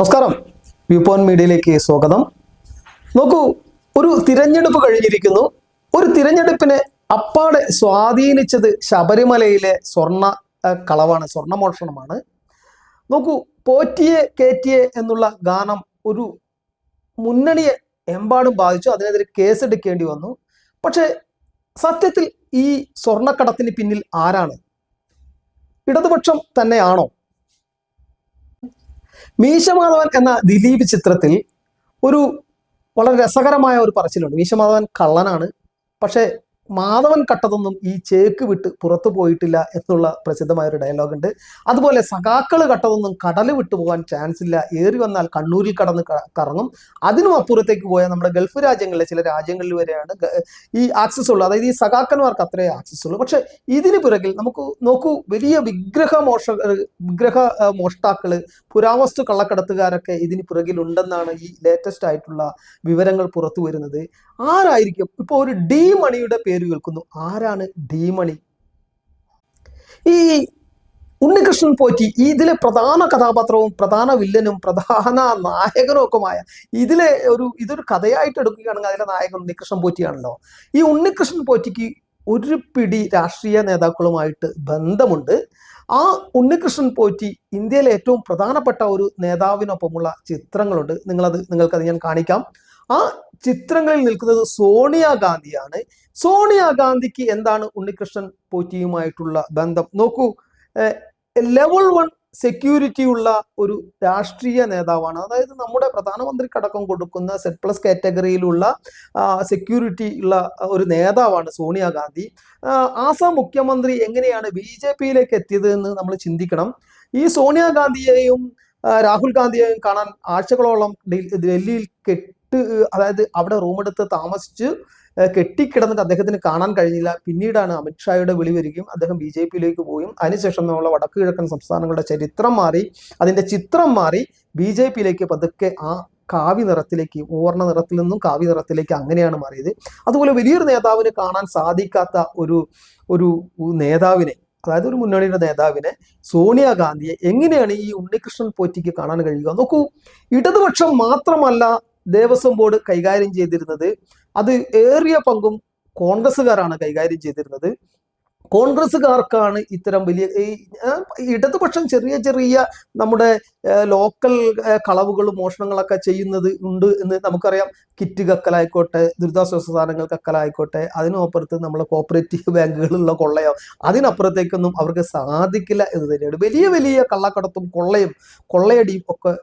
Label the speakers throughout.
Speaker 1: നമസ്കാരം, view point മീഡിയയിലേക്ക് സ്വാഗതം. നോക്കൂ, ഒരു തിരഞ്ഞെടുപ്പ് കഴിഞ്ഞിരിക്കുന്നു. ഒരു തിരഞ്ഞെടുപ്പിനെ അപ്പാടെ സ്വാധീനിച്ചത് ശബരിമലയിലെ സ്വർണ്ണ കളവാണ്, സ്വർണ്ണമോഷണമാണ്. നോക്കൂ, പോറ്റിയെ കേറ്റിയെ എന്നുള്ള ഗാനം ഒരു മുന്നണിയെ എമ്പാടും ബാധിച്ചു. അതിനെതിരെ കേസെടുക്കേണ്ടി വന്നു. പക്ഷെ സത്യത്തിൽ ഈ സ്വർണ്ണക്കടത്തിന് പിന്നിൽ ആരാണ്? ഇടതുപക്ഷം തന്നെയാണോ? മീശമാധവൻ എന്ന ദിലീപ് ചിത്രത്തിൽ ഒരു വളരെ രസകരമായ ഒരു പറച്ചിലുണ്ട്. മീശമാധവൻ കള്ളനാണ്, പക്ഷെ മാധവൻ കട്ടതൊന്നും ഈ ചേക്ക് വിട്ട് പുറത്തു പോയിട്ടില്ല എന്നുള്ള പ്രസിദ്ധമായ ഒരു ഡയലോഗ് ഉണ്ട്. അതുപോലെ സഖാക്കൾ കട്ടതൊന്നും കടല് വിട്ടു പോകാൻ ചാൻസ് ഇല്ല, ഏറി വന്നാൽ കണ്ണൂരിൽ കടന്ന് കറങ്ങും. അതിനും അപ്പുറത്തേക്ക് പോയാൽ നമ്മുടെ ഗൾഫ് രാജ്യങ്ങളിലെ ചില രാജ്യങ്ങളിൽ വരെയാണ് ഈ ആക്സസ് ഉള്ളൂ. അതായത് ഈ സഖാക്കന്മാർക്ക് അത്രേ ആക്സസ് ഉള്ളൂ. പക്ഷെ ഇതിന് പിറകിൽ നമുക്ക് നോക്കൂ, വലിയ വിഗ്രഹ മോഷ്ടാക്കള്, പുരാവസ്തു കള്ളക്കടത്തുകാരൊക്കെ ഇതിന് പിറകിലുണ്ടെന്നാണ് ഈ ലേറ്റസ്റ്റ് ആയിട്ടുള്ള വിവരങ്ങൾ പുറത്തു വരുന്നത്. ആരായിരിക്കും? ഇപ്പൊ ഒരു ഡി മണിയുടെ പേര് കേൾക്കുന്നു. ആരാണ് ഡി മണി? ഈ ഉണ്ണികൃഷ്ണൻ പോറ്റി ഇതിലെ പ്രധാന കഥാപാത്രവും പ്രധാന വില്ലനും പ്രധാന നായകനും ഒക്കെമായ ഇതൊരു കഥയായിട്ട് എടുക്കുകയാണെങ്കിൽ അതിലെ നായകൻ ഉണ്ണികൃഷ്ണൻ പോറ്റിയാണല്ലോ. ഈ ഉണ്ണികൃഷ്ണൻ പോറ്റിക്ക് ഒരു പിടി രാഷ്ട്രീയ നേതാക്കളുമായിട്ട് ബന്ധമുണ്ട്. ആ ഉണ്ണികൃഷ്ണൻ പോറ്റി ഇന്ത്യയിലെ ഏറ്റവും പ്രധാനപ്പെട്ട ഒരു നേതാവിനൊപ്പമുള്ള ചിത്രങ്ങളുണ്ട്. നിങ്ങൾക്കത് ഞാൻ കാണിക്കാം. ആ ചിത്രങ്ങളിൽ നിൽക്കുന്നത് സോണിയാഗാന്ധിയാണ്. സോണിയാഗാന്ധിക്ക് എന്താണ് ഉണ്ണികൃഷ്ണൻ പോറ്റിയുമായിട്ടുള്ള ബന്ധം? നോക്കൂ, ലെവൽ 1 സെക്യൂരിറ്റി ഉള്ള ഒരു രാഷ്ട്രീയ നേതാവാണ്. അതായത് നമ്മുടെ പ്രധാനമന്ത്രിക്കടക്കം കൊടുക്കുന്ന Z+ കാറ്റഗറിയിലുള്ള സെക്യൂരിറ്റി ഉള്ള ഒരു നേതാവാണ് സോണിയാഗാന്ധി. ആസാം മുഖ്യമന്ത്രി എങ്ങനെയാണ് BJP-യിലേക്ക് എത്തിയത് എന്ന് നമ്മൾ ചിന്തിക്കണം. ഈ സോണിയാഗാന്ധിയെയും രാഹുൽ ഗാന്ധിയെയും കാണാൻ ആഴ്ചകളോളം ഡൽഹിയിൽ അതായത് അവിടെ റൂമെടുത്ത് താമസിച്ച് കെട്ടിക്കിടന്നിട്ട് അദ്ദേഹത്തിന് കാണാൻ കഴിഞ്ഞില്ല. പിന്നീടാണ് അമിത്ഷായുടെ വിളി വരികയും അദ്ദേഹം BJP-യിലേക്ക് പോയും അതിനുശേഷം നമ്മളെ വടക്കു കിഴക്കൻ സംസ്ഥാനങ്ങളുടെ ചരിത്രം മാറി, അതിന്റെ ചിത്രം മാറി BJP-യിലേക്ക് പതുക്കെ ആ കാവ്യ നിറത്തിലേക്ക്, ഓർണ നിറത്തിൽ നിന്നും കാവ്യ നിറത്തിലേക്ക് അങ്ങനെയാണ് മാറിയത്. അതുപോലെ വലിയൊരു നേതാവിന് കാണാൻ സാധിക്കാത്ത ഒരു നേതാവിനെ, അതായത് ഒരു മുന്നണിയുടെ നേതാവിനെ, സോണിയാഗാന്ധിയെ എങ്ങനെയാണ് ഈ ഉണ്ണികൃഷ്ണൻ പോറ്റിക്ക് കാണാൻ കഴിയുക? നോക്കൂ, ഇടതുപക്ഷം മാത്രമല്ല ദേവസ്വം ബോർഡ് കൈകാര്യം ചെയ്തിരുന്നത്, അത് ഏറിയ പങ്കും കോൺഗ്രസ്സുകാരാണ് കൈകാര്യം ചെയ്തിരുന്നത്. കോൺഗ്രസ്സുകാർക്കാണ് ഇത്തരം വലിയ ഇടതുപക്ഷം ചെറിയ ചെറിയ നമ്മുടെ ലോക്കൽ കളവുകളും മോഷണങ്ങളൊക്കെ ഉണ്ട് എന്ന് നമുക്കറിയാം. കിറ്റ് കക്കലായിക്കോട്ടെ, ദുരിതാശ്വാസ സാധനങ്ങൾ കക്കലായിക്കോട്ടെ, അതിനപ്പുറത്ത് നമ്മളെ കോപ്പറേറ്റീവ് ബാങ്കുകളിലുള്ള കൊള്ളയോ, അതിനപ്പുറത്തേക്കൊന്നും അവർക്ക് സാധിക്കില്ല എന്ന് തന്നെയാണ്. വലിയ വലിയ കള്ളക്കടത്തും കൊള്ളയടിയും ഒക്കെ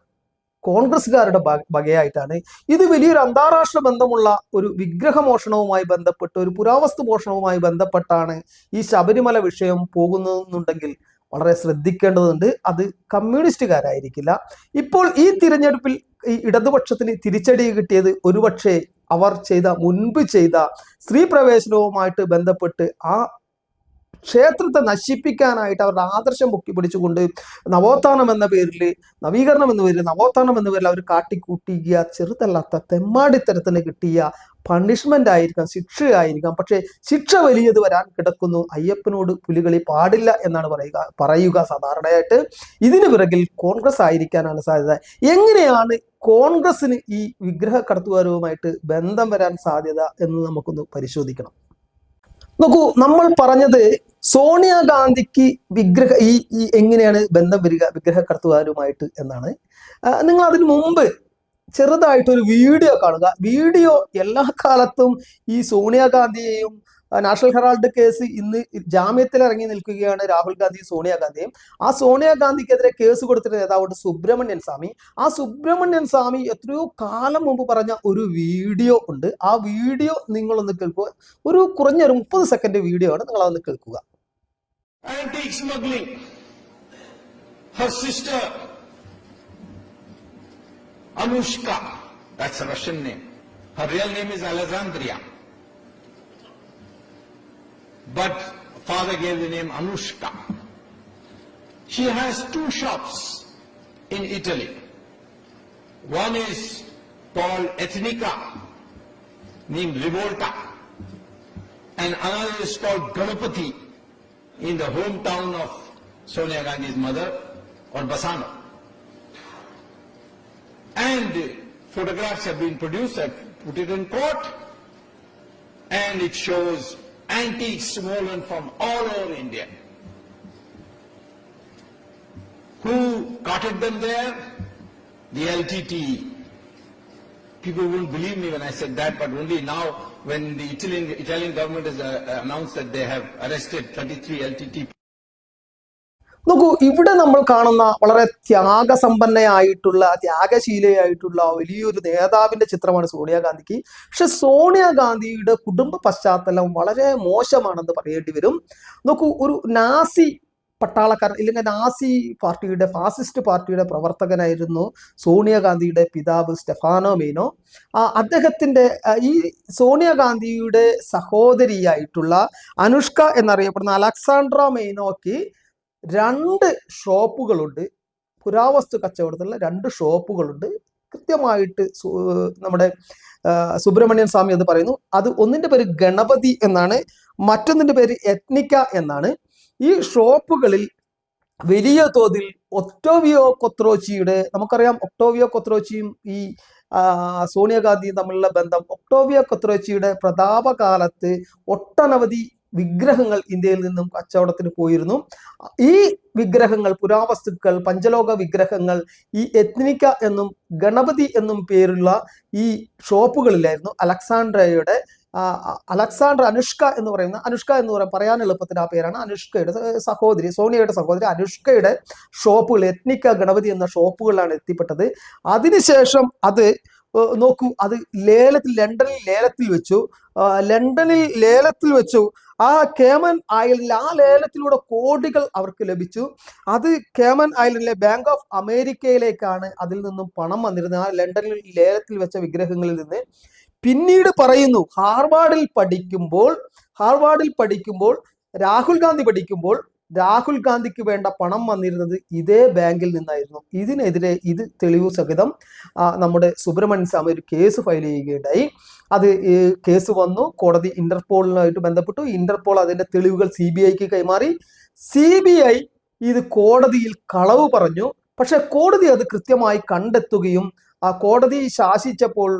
Speaker 1: കോൺഗ്രസ്സുകാരുടെ വകയായിട്ടാണ്. ഇത് വലിയൊരു അന്താരാഷ്ട്ര ബന്ധമുള്ള ഒരു വിഗ്രഹമോഷണവുമായി ബന്ധപ്പെട്ട്, ഒരു പുരാവസ്തു മോഷണവുമായി ബന്ധപ്പെട്ടാണ് ഈ ശബരിമല വിഷയം പോകുന്നതെന്നുണ്ടെങ്കിൽ വളരെ ശ്രദ്ധിക്കേണ്ടതുണ്ട്. അത് കമ്മ്യൂണിസ്റ്റുകാരായിരിക്കില്ല. ഇപ്പോൾ ഈ തിരഞ്ഞെടുപ്പിൽ ഈ ഇടതുപക്ഷത്തിന് തിരിച്ചടി കിട്ടിയത് ഒരുപക്ഷെ അവർ മുൻപ് ചെയ്ത സ്ത്രീ പ്രവേശനവുമായിട്ട് ബന്ധപ്പെട്ട് ആ ക്ഷേത്രത്തെ നശിപ്പിക്കാനായിട്ട് അവരുടെ ആദർശം പൊക്കിപ്പിടിച്ചുകൊണ്ട് നവോത്ഥാനം എന്ന പേരിൽ, നവീകരണം എന്ന പേരിൽ, നവോത്ഥാനം എന്ന പേരിൽ അവർ കാട്ടിക്കൂട്ടിയ ചെറുതല്ലാത്ത തെമ്മാടിത്തരത്തിന് കിട്ടിയ പണിഷ്മെന്റ് ആയിരിക്കാം, ശിക്ഷയായിരിക്കാം. പക്ഷെ ശിക്ഷ വലിയത് വരാൻ കിടക്കുന്നു. അയ്യപ്പനോട് പുലികളി പാടില്ല എന്നാണ് പറയുക സാധാരണയായിട്ട്. ഇതിന് പിറകിൽ കോൺഗ്രസ് ആയിരിക്കാനാണ് സാധ്യത. എങ്ങനെയാണ് കോൺഗ്രസിന് ഈ വിഗ്രഹ കടത്തുകാരുമായിട്ട് ബന്ധം വരാൻ സാധ്യത എന്ന് നമുക്കൊന്ന് പരിശോധിക്കണം. നോക്കൂ, നമ്മൾ പറഞ്ഞത് സോണിയാഗാന്ധിക്ക് എങ്ങനെയാണ് ബന്ധം വരിക വിഗ്രഹ കടത്തുകാരുമായിട്ട് എന്നാണ്. നിങ്ങൾ അതിനു മുമ്പ് ചെറുതായിട്ടൊരു വീഡിയോ കാണുക. വീഡിയോ എല്ലാ കാലത്തും ഈ സോണിയാഗാന്ധിയെയും, നാഷണൽ ഹെറാൾഡ് കേസ് ഇന്ന് ജാമ്യത്തിൽ ഇറങ്ങി നിൽക്കുകയാണ് രാഹുൽ ഗാന്ധിയും സോണിയാഗാന്ധിയും. ആ സോണിയാഗാന്ധിക്കെതിരെ കേസ് കൊടുത്തിട്ട് നേതാവുണ്ട് സുബ്രഹ്മണ്യൻ സ്വാമി. ആ സുബ്രഹ്മണ്യൻ സ്വാമി എത്രയോ കാലം മുമ്പ് പറഞ്ഞ ഒരു വീഡിയോ ഉണ്ട്. ആ വീഡിയോ നിങ്ങളൊന്ന് കേൾക്കുക. കുറഞ്ഞൊരു 30 സെക്കൻഡ് വീഡിയോ ആണ്, നിങ്ങൾ അതൊന്ന് കേൾക്കുക.
Speaker 2: Antique smuggling. Her sister Anushka, that's a Russian name. Her real name is Alexandria. But father gave the name Anushka. She has 2 shops in Italy. One is called Ethnica, named Rivolta, and another is called Ganapati, in the hometown of Sonia Gandhi's mother, or Bassano. and photographs have been produced. I've put it in court, and it shows antiques stolen from all over India. Who carted them there? The LTT. People wouldn't believe me when I said that, but only now when the Italian government has announced that they have arrested 33 LTT.
Speaker 1: നോക്കൂ, ഇവിടെ നമ്മൾ കാണുന്ന വളരെ ത്യാഗസമ്പന്നയായിട്ടുള്ള ത്യാഗശീലയായിട്ടുള്ള വലിയൊരു നേതാവിന്റെ ചിത്രമാണ് സോണിയാഗാന്ധിക്ക്. പക്ഷെ സോണിയാഗാന്ധിയുടെ കുടുംബ പശ്ചാത്തലം വളരെ മോശമാണെന്ന് പറയേണ്ടി വരും. നോക്കൂ, ഒരു നാസി പട്ടാളക്കാരൻ ഇല്ലെങ്കിൽ നാസി പാർട്ടിയുടെ ഫാസിസ്റ്റ് പാർട്ടിയുടെ പ്രവർത്തകനായിരുന്നു സോണിയാഗാന്ധിയുടെ പിതാവ് സ്റ്റെഫാനോ മെയ്നോ. അദ്ദേഹത്തിന്റെ ഈ സോണിയാഗാന്ധിയുടെ സഹോദരിയായിട്ടുള്ള അനുഷ്ക എന്നറിയപ്പെടുന്ന അലക്സാണ്ട്ര മെയ്നോയ്ക്ക് 2 ഷോപ്പുകളുണ്ട്. പുരാവസ്തു കച്ചവടത്തിലുള്ള 2 ഷോപ്പുകളുണ്ട്. കൃത്യമായിട്ട് നമ്മുടെ സുബ്രഹ്മണ്യൻ സ്വാമി അത് പറയുന്നു. അത് ഒന്നിന്റെ പേര് ഗണപതി എന്നാണ്, മറ്റൊന്നിന്റെ പേര് എത്നിക്ക എന്നാണ്. ഈ ഷോപ്പുകളിൽ വലിയ തോതിൽ ഒക്ടോവിയോ കൊത്രോച്ചിയുടെ, നമുക്കറിയാം ഒക്ടോവിയോ കൊത്രോച്ചിയും ഈ സോണിയാഗാന്ധിയും തമ്മിലുള്ള ബന്ധം. ഒക്ടോവിയോ കൊത്രോച്ചിയുടെ പ്രതാപകാലത്ത് ഒട്ടനവധി വിഗ്രഹങ്ങൾ ഇന്ത്യയിൽ നിന്നും കച്ചവടത്തിന് പോയിരുന്നു. ഈ വിഗ്രഹങ്ങൾ, പുരാവസ്തുക്കൾ, പഞ്ചലോക വിഗ്രഹങ്ങൾ ഈ എത്നിക്ക എന്നും ഗണപതി എന്നും പേരുള്ള ഈ ഷോപ്പുകളിലായിരുന്നു അനുഷ്ക എന്ന് പറയാൻ എളുപ്പത്തിന് ആ പേരാണ്. അനുഷ്കയുടെ സഹോദരി, സോണിയയുടെ സഹോദരി അനുഷ്കയുടെ ഷോപ്പുകൾ, എത്നിക്ക ഗണപതി എന്ന ഷോപ്പുകളിലാണ് എത്തിപ്പെട്ടത്. അതിനുശേഷം അത് നോക്കൂ, അത് ലണ്ടനിൽ ലേലത്തിൽ വെച്ചു. ആ കേമൻ ഐലൻഡിൽ ആ ലേലത്തിലൂടെ കോടികൾ അവർക്ക് ലഭിച്ചു. അത് കേമൻ ഐലൻഡിലെ ബാങ്ക് ഓഫ് അമേരിക്കയിലേക്കാണ് അതിൽ നിന്നും പണം വന്നിരുന്നത്, ആ ലണ്ടനിൽ ലേലത്തിൽ വെച്ച വിഗ്രഹങ്ങളിൽ നിന്ന്. പിന്നീട് പറയുന്നു, ഹാർവാർഡിൽ പഠിക്കുമ്പോൾ രാഹുൽ ഗാന്ധിക്ക് വേണ്ട പണം വന്നിരുന്നത് ഇതേ ബാങ്കിൽ നിന്നായിരുന്നു. ഇതിനെതിരെ ഇത് തെളിവ് സഹിതം നമ്മുടെ സുബ്രഹ്മണ്യൻ സ്വാമി ഒരു കേസ് ഫയൽ ചെയ്യുകയുണ്ടായി. അത് കേസ് വന്നു, കോടതി ഇന്റർപോളുമായിട്ട് ബന്ധപ്പെട്ടു. ഇന്റർപോൾ അതിന്റെ തെളിവുകൾ CBIക്ക് കൈമാറി. CBI ഇത് കോടതിയിൽ കളവ് പറഞ്ഞു. പക്ഷെ കോടതി അത് കൃത്യമായി കണ്ടെത്തുകയും ആ കോടതി ശാസിച്ചപ്പോൾ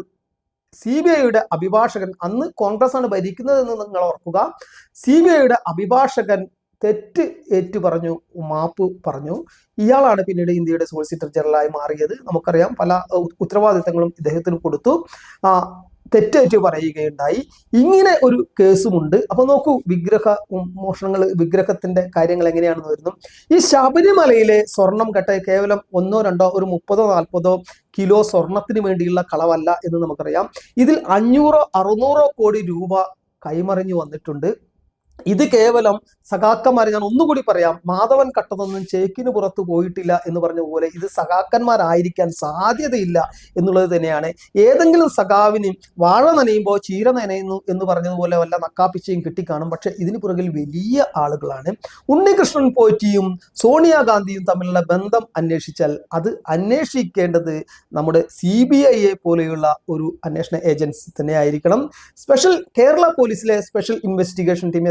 Speaker 1: CBIയുടെ അഭിഭാഷകൻ, അന്ന് കോൺഗ്രസ് ആണ് ഭരിക്കുന്നതെന്ന് നിങ്ങൾ ഓർക്കുക, CBIയുടെ അഭിഭാഷകൻ തെറ്റ് ഏറ്റു പറഞ്ഞു, മാപ്പ് പറഞ്ഞു. ഇയാളാണ് പിന്നീട് ഇന്ത്യയുടെ സോളിസിറ്റർ ജനറലായി മാറിയത്. നമുക്കറിയാം, പല ഉത്തരവാദിത്തങ്ങളും ഇദ്ദേഹത്തിന് കൊടുത്തു. തെറ്റേറ്റ് പറയുകയുണ്ടായി. ഇങ്ങനെ ഒരു കേസുമുണ്ട്. അപ്പൊ നോക്കൂ, വിഗ്രഹത്തിന്റെ കാര്യങ്ങൾ എങ്ങനെയാണെന്ന് വരുന്നു. ഈ ശബരിമലയിലെ സ്വർണം കേവലം 1, 2, ഒരു 30, 40 കിലോ സ്വർണത്തിന് വേണ്ടിയുള്ള കളവല്ല എന്ന് നമുക്കറിയാം. ഇതിൽ 500, 600 കോടി രൂപ കൈമറിഞ്ഞു വന്നിട്ടുണ്ട്. ഇത് കേവലം സഖാക്കന്മാർ, ഞാൻ ഒന്നുകൂടി പറയാം, മാധവൻ കട്ടതൊന്നും ചേക്കിന് പുറത്തു പോയിട്ടില്ല എന്ന് പറഞ്ഞ പോലെ ഇത് സഖാക്കന്മാരായിരിക്കാൻ സാധ്യതയില്ല എന്നുള്ളത് തന്നെയാണ്. ഏതെങ്കിലും സഖാവിന് വാഴ നനയുമ്പോൾ ചീര നനയുന്നു എന്ന് പറഞ്ഞതുപോലെ വല്ല നക്കാപ്പിച്ചയും കിട്ടിക്കാണും. പക്ഷെ ഇതിന് പുറകിൽ വലിയ ആളുകളാണ്. ഉണ്ണികൃഷ്ണൻ പോറ്റിയും സോണിയാഗാന്ധിയും തമ്മിലുള്ള ബന്ധം അന്വേഷിച്ചാൽ അത് അന്വേഷിക്കേണ്ടത് നമ്മുടെ CBIയെ പോലെയുള്ള ഒരു അന്വേഷണ ഏജൻസി തന്നെ ആയിരിക്കണം. കേരള പോലീസിലെ സ്പെഷ്യൽ ഇൻവെസ്റ്റിഗേഷൻ ടീം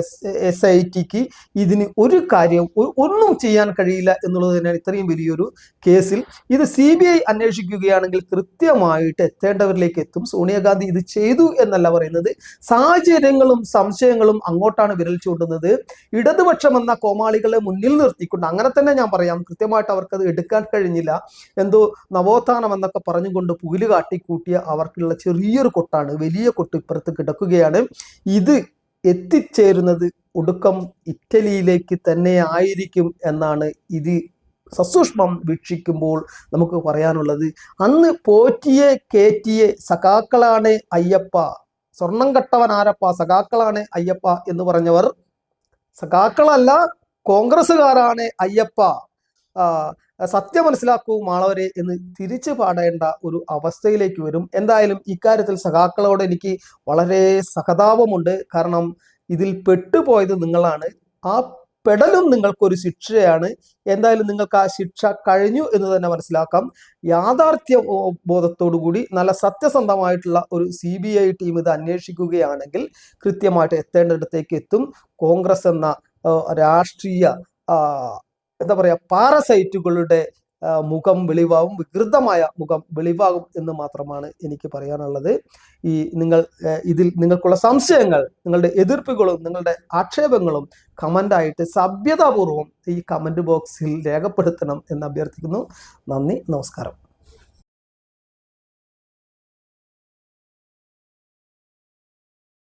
Speaker 1: SITക്ക് ഇതിന് ഒരു കാര്യം ഒന്നും ചെയ്യാൻ കഴിയില്ല എന്നുള്ളത് തന്നെയാണ്. ഇത്രയും വലിയൊരു കേസിൽ ഇത് CBI അന്വേഷിക്കുകയാണെങ്കിൽ കൃത്യമായിട്ട് എത്തേണ്ടവരിലേക്ക് എത്തും. സോണിയാഗാന്ധി ഇത് ചെയ്തു എന്നല്ല പറയുന്നത്, സാഹചര്യങ്ങളും സംശയങ്ങളും അങ്ങോട്ടാണ് വിരൽ ചൂണ്ടുന്നത്. ഇടതുപക്ഷം എന്ന കോമാളികളെ മുന്നിൽ നിർത്തിക്കൊണ്ട്, അങ്ങനെ തന്നെ ഞാൻ പറയാം, കൃത്യമായിട്ട് അവർക്കത് എടുക്കാൻ കഴിഞ്ഞില്ല. എന്തോ നവോത്ഥാനം എന്നൊക്കെ പറഞ്ഞുകൊണ്ട് പുകില് കാട്ടിക്കൂട്ടിയ അവർക്കുള്ള ചെറിയൊരു കൊട്ടാണ്, വലിയ കൊട്ട് ഇപ്പുറത്ത് കിടക്കുകയാണ്. ഇത് എത്തിച്ചേരുന്നത് ഒടുക്കം ഇറ്റലിയിലേക്ക് തന്നെ ആയിരിക്കും എന്നാണ് ഇത് സസൂക്ഷ്മം വീക്ഷിക്കുമ്പോൾ നമുക്ക് പറയാനുള്ളത്. അന്ന് പോറ്റിയെ കേറ്റിയെ സഖാക്കളാണ് അയ്യപ്പ, സ്വർണം കട്ടവൻ ആരപ്പ, സഖാക്കളാണ് അയ്യപ്പ എന്ന് പറഞ്ഞവർ സഖാക്കളല്ല, കോൺഗ്രസ്സുകാരാണ് അയ്യപ്പ, സത്യം മനസ്സിലാക്കൂ മാളവരെ എന്ന് തിരിച്ചു പാടേണ്ട ഒരു അവസ്ഥയിലേക്ക് വരും. എന്തായാലും ഇക്കാര്യത്തിൽ സഖാക്കളോട് എനിക്ക് വളരെ സഹതാപമുണ്ട്. കാരണം ഇതിൽ പെട്ടുപോയത് നിങ്ങളാണ്. ആ പെടലും നിങ്ങൾക്കൊരു ശിക്ഷയാണ്. എന്തായാലും നിങ്ങൾക്ക് ആ ശിക്ഷ കഴിഞ്ഞു എന്ന് തന്നെ മനസ്സിലാക്കാം. യാഥാർത്ഥ്യ ബോധത്തോടു കൂടി നല്ല സത്യസന്ധമായിട്ടുള്ള ഒരു CBI ടീം ഇത് അന്വേഷിക്കുകയാണെങ്കിൽ കൃത്യമായിട്ട് എത്തേണ്ടിടത്തേക്ക് എത്തും. കോൺഗ്രസ് എന്ന രാഷ്ട്രീയ പാരസൈറ്റുകളുടെ മുഖം വെളിവാകും, വികൃതമായ മുഖം വെളിവാകും എന്ന് മാത്രമാണ് എനിക്ക് പറയാനുള്ളത്. ഇതിൽ നിങ്ങൾക്കുള്ള സംശയങ്ങൾ, നിങ്ങളുടെ എതിർപ്പുകളും നിങ്ങളുടെ ആക്ഷേപങ്ങളും കമൻ്റായിട്ട് സഭ്യതാപൂർവം ഈ കമൻറ്റ് ബോക്സിൽ രേഖപ്പെടുത്തണം എന്ന് അഭ്യർത്ഥിക്കുന്നു. നന്ദി, നമസ്കാരം.